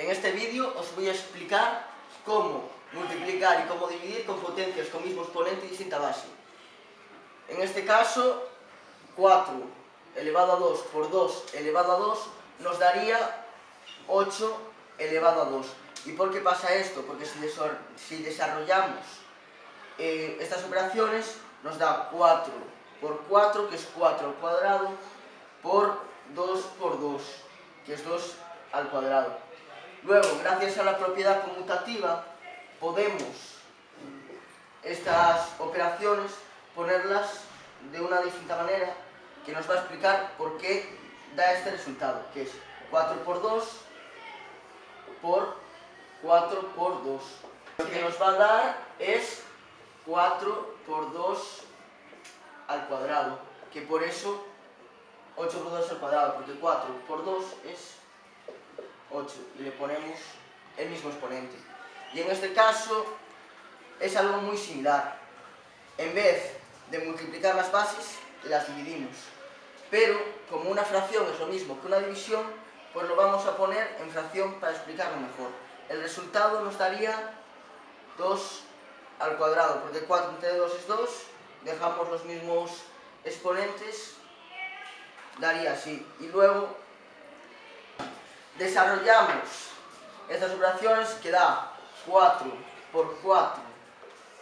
En este vídeo os voy a explicar cómo multiplicar y cómo dividir con potencias con mismo exponente y distinta base. En este caso, 4 elevado a 2 por 2 elevado a 2 nos daría 8 elevado a 2. ¿Y por qué pasa esto? Porque si desarrollamos estas operaciones nos da 4 por 4, que es 4 al cuadrado, por 2 por 2, que es 2 al cuadrado. Luego, gracias a la propiedad conmutativa, podemos estas operaciones ponerlas de una distinta manera que nos va a explicar por qué da este resultado, que es 4 por 2 por 4 por 2. Lo que nos va a dar es 4 por 2 al cuadrado, que por eso 8 por 2 al cuadrado, porque 4 por 2 es 8 y le ponemos el mismo exponente. Y en este caso es algo muy similar. En vez de multiplicar las bases, las dividimos. Pero como una fracción es lo mismo que una división, pues lo vamos a poner en fracción para explicarlo mejor. El resultado nos daría 2 al cuadrado, porque 4 entre 2 es 2, dejamos los mismos exponentes, daría así. Y luego desarrollamos estas operaciones que da 4 por 4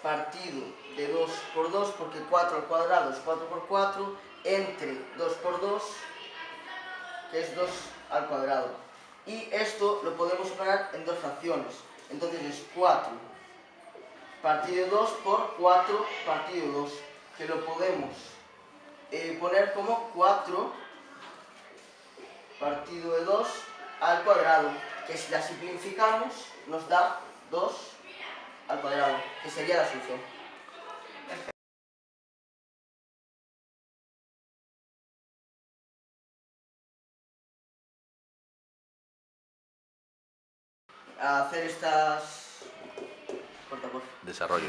partido de 2 por 2, porque 4 al cuadrado es 4 por 4, entre 2 por 2, que es 2 al cuadrado. Y esto lo podemos separar en dos fracciones. Entonces es 4 partido de 2 por 4 partido de 2, que lo podemos poner como 4 partido de 2 al cuadrado, que si la simplificamos nos da 2 al cuadrado, que sería la solución. A hacer estas... Corta, por favor. Desarrollo.